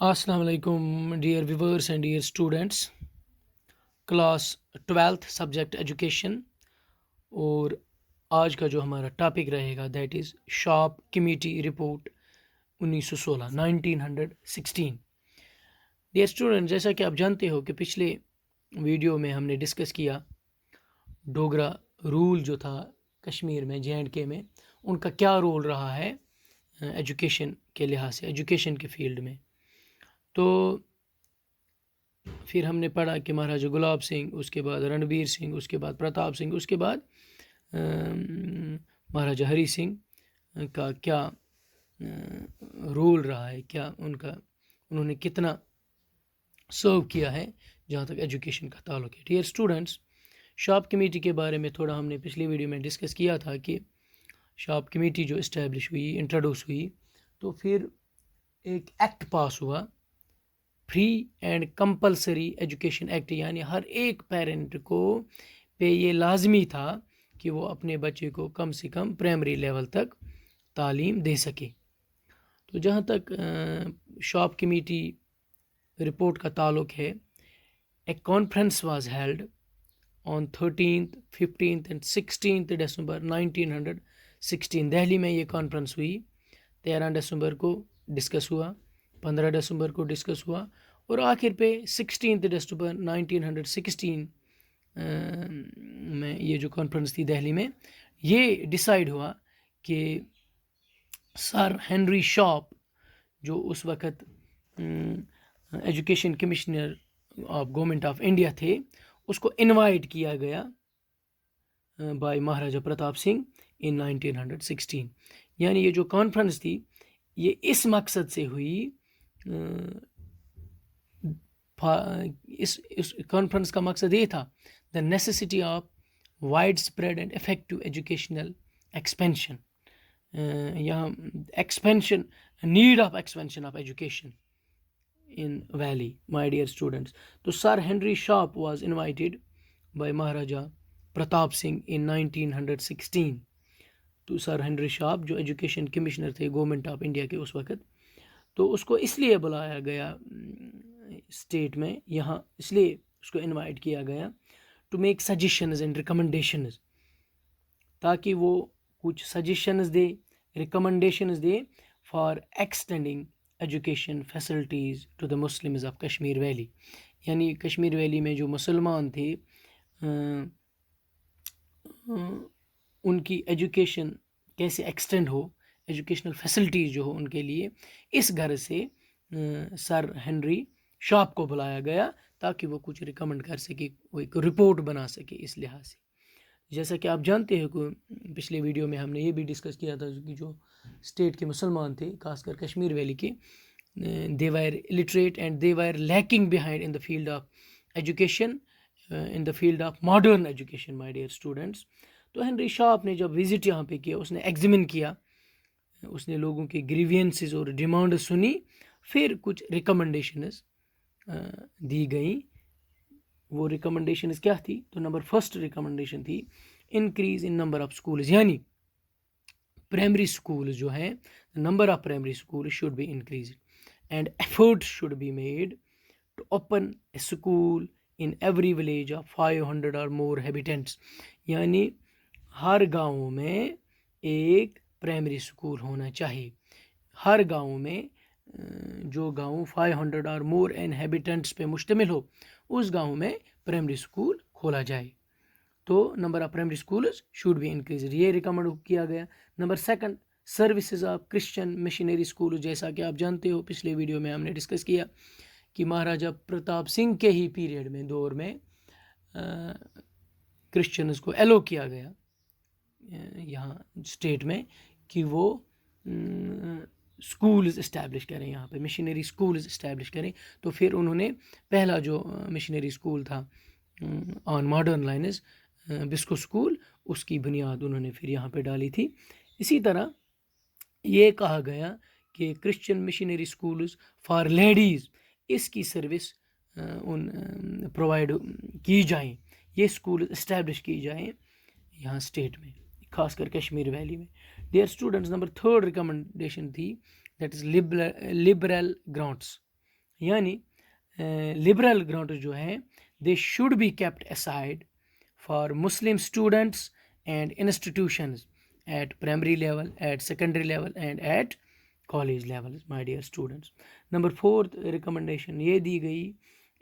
السلام علیکم dear viewers and dear students. Class 12th subject education, اور آج کا جو ہمارا ٹاپک رہے گا that is Sharp committee report 1916. Dear student, جیسا کہ آپ جانتے ہو کہ پچھلے ویڈیو میں ہم نے ڈسکس کیا ڈوگرا رول جو تھا کشمیر میں، JNK میں، ان کا کیا رول رہا ہے ایجوکیشن کے لحاظ سے، ایجوکیشن کے فیلڈ میں. تو پھر ہم نے پڑھا کہ مہاراجہ گلاب سنگھ، اس کے بعد رنبیر سنگھ، اس کے بعد پرتاپ سنگھ، اس کے بعد مہاراجہ ہری سنگھ کا کیا رول رہا ہے، کیا انہوں نے کتنا سرو کیا ہے جہاں تک ایجوکیشن کا تعلق ہے. ڈیئر اسٹوڈنٹس، شارپ کمیٹی کے بارے میں تھوڑا ہم نے پچھلی ویڈیو میں ڈسکس کیا تھا کہ شارپ کمیٹی جو اسٹیبلش ہوئی، انٹروڈیوس ہوئی، تو پھر ایک ایکٹ پاس ہوا، free and compulsory education act, یعنی ہر ایک پیرنٹ کو پہ یہ لازمی تھا کہ وہ اپنے بچے کو کم سے کم پرائمری لیول تک تعلیم دے سکے. تو جہاں تک شارپ کمیٹی رپورٹ کا تعلق ہے، a conference was held on 13th, 15th and 16th December 1916. Delhi میں یہ کانفرنس ہوئی. 13 دسمبر کو ڈسکس ہوا، 15 دسمبر کو ڈسکس ہوا، اور آخر پہ 16 دسمبر 1916 میں یہ جو کانفرنس تھی دہلی میں، یہ ڈیسائیڈ ہوا کہ سر ہنری شارپ جو اس وقت education commissioner of government of India تھے، اس کو انوائٹ کیا گیا بائی مہاراجہ پرتاپ سنگھ ان 1916. یعنی یہ جو کانفرنس تھی یہ اس مقصد سے ہوئی، اس کانفرنس کا مقصد یہ تھا the necessity of widespread and effective educational expansion, یہاں expansion, need of expansion of education in valley, my dear students. تو sir Henry Sharp was invited by Maharaja Pratap Singh in 1916. تو سر ہنری شارپ جو education commissioner تھے government of India کے اس وقت، تو اس کو اس لیے بلایا گیا اسٹیٹ میں، یہاں اس لیے اس کو انوائٹ کیا گیا to make suggestions and recommendations, تاکہ وہ کچھ سجیشنز دے، ریکمنڈیشنز دے for extending education facilities to the Muslims of Kashmir valley. یعنی کشمیر ویلی میں جو مسلمان تھے ان کی ایجوکیشن کیسے ایکسٹینڈ ہو، ایجوکیشنل فیسلٹیز جو ہو ان کے لیے، اس غرض سے سر ہنری شارپ کو بلایا گیا تاکہ وہ کچھ ریکمنڈ کر سکے، وہ ایک رپورٹ بنا سکے. اس لحاظ سے جیسا کہ آپ جانتے ہو کہ پچھلے ویڈیو میں ہم نے یہ بھی ڈسکس کیا تھا کہ جو اسٹیٹ کے مسلمان تھے، خاص کر کشمیر ویلی کے، they were illiterate and they were lacking behind in the field of education, in the field of modern education, my dear students. تو ہنری شارپ نے جب وزٹ یہاں پہ کیا، اس نے ایگزامن کیا، اس نے لوگوں کے گریوینسز اور ڈیمانڈ سنی، پھر کچھ ریکمنڈیشنز دی گئیں. وہ ریکمنڈیشنز کیا تھی؟ تو نمبر فرسٹ ریکمنڈیشن تھی increase in number of schools, یعنی پرائمری اسکولز جو ہیں، number of primary school should be increased and effort should be made to open a school in every village of 500 or مور ہیبیٹینٹس. یعنی ہر گاؤں میں ایک primary school ہونا چاہیے، ہر گاؤں میں جو گاؤں 500 اور مور انہیبیٹنٹس پہ مشتمل ہو، اس گاؤں میں پرائمری اسکول کھولا جائے. تو number of primary schools should be increased, یہ ریکمنڈ کیا گیا. Number second, services of Christian missionary school. جیسا کہ آپ جانتے ہو پچھلے ویڈیو میں ہم نے ڈسکس کیا کہ مہاراجہ پرتاپ سنگھ کے ہی پیریڈ میں، دور میں، کرسچنز کو ایلو کیا گیا یہاں اسٹیٹ میں کہ وہ اسکولز اسٹیبلش کریں، یہاں پہ مشنری اسکولز اسٹیبلش کریں. تو پھر انہوں نے پہلا جو مشنری اسکول تھا آن ماڈرن لائنز، بسکو اسکول، اس کی بنیاد انہوں نے پھر یہاں پہ ڈالی تھی. اسی طرح یہ کہا گیا کہ Christian missionary schools for ladies, اس کی سروس پرووائڈ کی جائیں، یہ اسکول اسٹیبلش کی جائیں یہاں اسٹیٹ میں، خاص کر کشمیر ویلی میں. Dear students, number third recommendation تھی دیٹ از لبرل گرانٹس. یعنی لبرل گرانٹس جو ہیں they should be kept aside for Muslim students and institutions at primary level, at secondary level and at college level. My dear students, number 4 recommendation یہ دی گئی,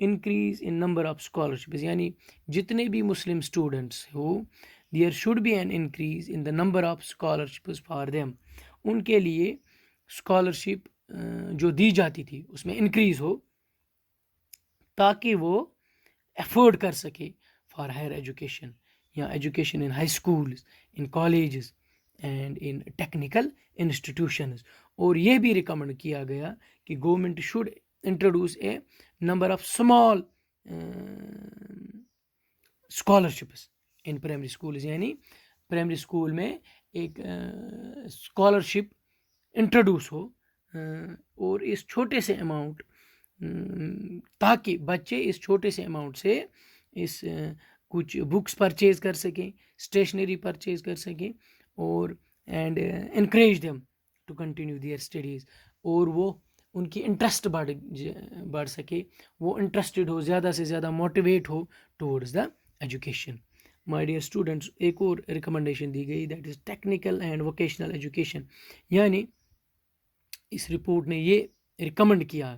increase in number of scholarships, یعنی جتنے بھی Muslim students ہو there should be an increase in the number of اسکالرشپز for them, ان کے لیے scholarship جو دی جاتی تھی اس میں انکریز ہو تاکہ وہ افورڈ کر سکے فار ہائر ایجوکیشن, یا education in high schools, in colleges and in technical institutions. اور یہ بھی ریکمنڈ کیا گیا کہ government should introduce a number of small scholarships in primary schools, یعنی پرائمری اسکول میں ایک اسکالرشپ انٹروڈیوس ہو اور اس چھوٹے سے اماؤنٹ, تاکہ بچے اس چھوٹے سے اماؤنٹ سے اس کچھ بکس پرچیز کر سکیں, اسٹیشنری پرچیز کر سکیں, اور and encourage them to continue their studies, اور وہ ان کی انٹرسٹ بڑھ سکے, وہ انٹرسٹڈ ہو, زیادہ سے زیادہ motivate who towards the education. My dear students, ایک اور ریکمنڈیشن دی گئی, that is technical and vocational education. یعنی اس رپورٹ نے یہ ریکمنڈ کیا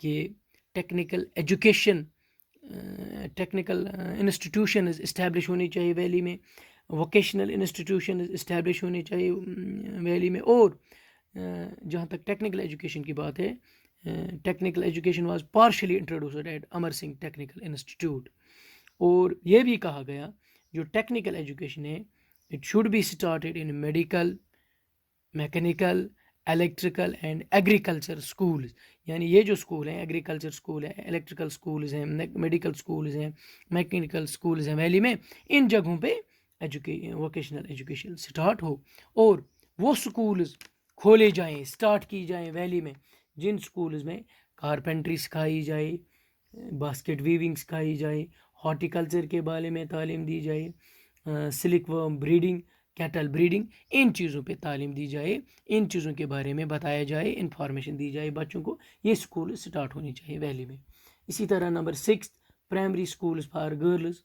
کہ technical education, technical institutions establish ہونی چاہیے ویلی میں, ووکیشنل انسٹیٹیوشنز اسٹیبلش ہونی چاہیے ویلی میں. اور جہاں تک ٹیکنیکل ایجوکیشن کی بات ہے, technical education was partially introduced at Amar Singh technical institute. اور یہ بھی کہا گیا جو ٹیکنیکل ایجوکیشن ہے it should be started in medical, mechanical, electrical and agriculture schools. یعنی یہ جو اسکول ہیں, ایگریکلچر اسکول ہے, الیکٹریکل اسکولز ہیں, میڈیکل اسکولز ہیں, میکینیکل اسکولز ہیں ویلی میں, ان جگہوں پہ ووکیشنل ایجوکیشن اسٹارٹ ہو, اور وہ اسکولز کھولے جائیں, اسٹارٹ کی جائیں ویلی میں, جن اسکولز میں کارپینٹری سکھائی جائے, باسکٹ ویونگ سکھائی جائے, ہارٹیکلچر کے بارے میں تعلیم دی جائے, سلک ورم بریڈنگ, کیٹل بریڈنگ, ان چیزوں پہ تعلیم دی جائے, ان چیزوں کے بارے میں بتایا جائے, انفارمیشن دی جائے بچوں کو. یہ اسکول سٹارٹ ہونی چاہیے ویلی میں. اسی طرح number 6 primary schools for girls,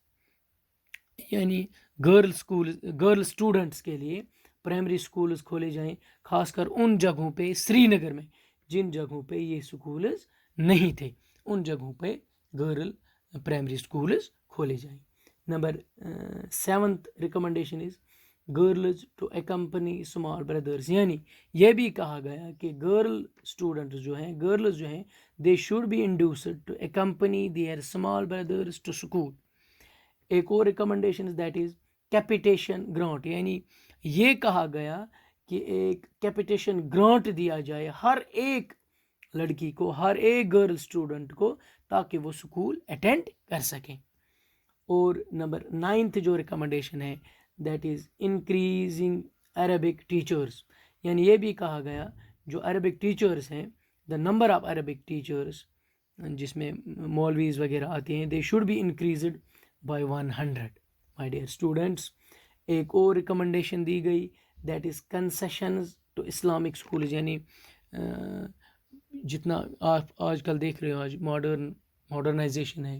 یعنی گرل اسٹوڈنٹس کے لیے پرائمری اسکولز کھولے جائیں, خاص کر ان جگہوں پہ سری نگر میں جن جگہوں پہ یہ اسکولز نہیں تھے, ان جگہوں پہ گرل پرائمری اسکولز کھولے جائیں. Number 7 recommendation is girls to accompany small brothers, یعنی یہ بھی کہا گیا کہ گرل اسٹوڈنٹس جو ہیں, گرلز جو ہیں, they should be induced to accompany their small brothers to school. ایک اور recommendation that is capitation grant, یعنی یہ کہا گیا کہ ایک کیپیٹیشن گرانٹ دیا جائے ہر ایک لڑکی کو, ہر ایک گرل اسٹوڈنٹ کو, تاکہ وہ اسکول اٹینڈ کر سکیں. اور نمبر 9 جو ریکمنڈیشن ہے that is increasing Arabic teachers, یعنی یہ بھی کہا گیا جو عربک ٹیچرس ہیں, the number of Arabic teachers جس میں مولویز وغیرہ آتے ہیں, they should be increased by 100. My dear students, ایک اور ریکمنڈیشن دی گئی that is concessions to Islamic schools, یعنی جتنا آپ آج کل دیکھ رہے ہو, آج ماڈرنائزیشن ہے,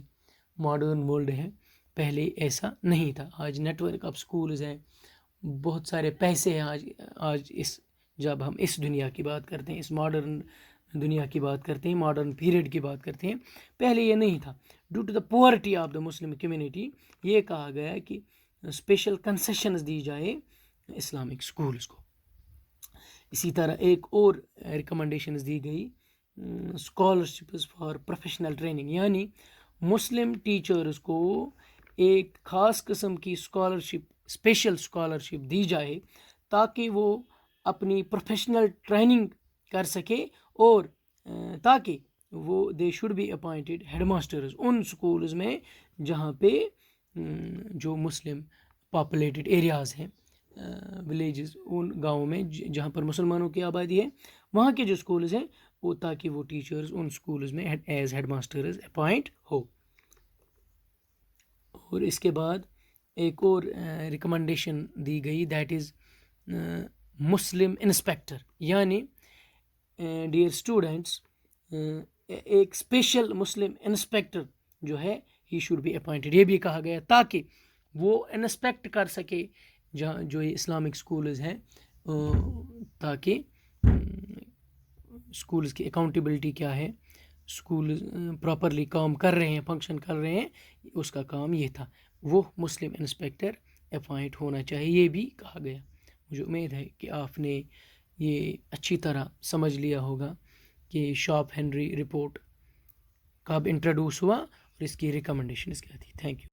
ماڈرن ورلڈ ہے, پہلے ایسا نہیں تھا. آج نیٹ ورک آف اسکولز ہیں, بہت سارے پیسے ہیں. آج جب ہم اس دنیا کی بات کرتے ہیں, اس ماڈرن دنیا کی بات کرتے ہیں, ماڈرن پیریڈ کی بات کرتے ہیں, پہلے یہ نہیں تھا. Due to the poverty of the Muslim community یہ کہا گیا کہ اسپیشل کنسیشنز دی جائے اسلامک اسکولز کو. اسی طرح ایک اور ریکمنڈیشنز دی گئی اسکالرشپز فار پروفیشنل ٹریننگ, یعنی مسلم ٹیچرز کو ایک خاص قسم کی اسکالرشپ, اسپیشل اسکالرشپ دی جائے تاکہ وہ اپنی پروفیشنل ٹریننگ کر سکے, اور تاکہ وہ they should be appointed headmasters in schools میں جہاں پہ جو مسلم پاپولیٹڈ ایریاز ہیں, ولیجز, ان گاؤں میں جہاں پر مسلمانوں کی آبادی ہے, وہاں کے جو اسکولز ہیں وہ, تاکہ وہ ٹیچرز ان اسکولز میں ایز ہیڈ ماسٹرز اپوائنٹ ہو. اور اس کے بعد ایک اور ریکمنڈیشن دی گئی دیٹ از مسلم انسپیکٹر, یعنی ڈیئر اسٹوڈنٹس ایک اسپیشل مسلم انسپیکٹر جو ہے ہی شوڈ بی اپوائنٹڈ، یہ بھی کہا گیا تاکہ وہ انسپیکٹ کر سکے جہاں جو یہ اسلامک اسکولز ہیں، تاکہ اسکولز کی اکاؤنٹیبلٹی کیا ہے، اسکول پراپرلی کام کر رہے ہیں، فنکشن کر رہے ہیں، اس کا کام یہ تھا، وہ مسلم انسپیکٹر اپوائنٹ ہونا چاہیے، یہ بھی کہا گیا۔ مجھے امید ہے کہ آپ نے یہ اچھی طرح سمجھ لیا ہوگا کہ شارپ ہنری رپورٹ کب انٹروڈیوس ہوا اور اس کی ریکمنڈیشنز کیا تھی۔ Thank you.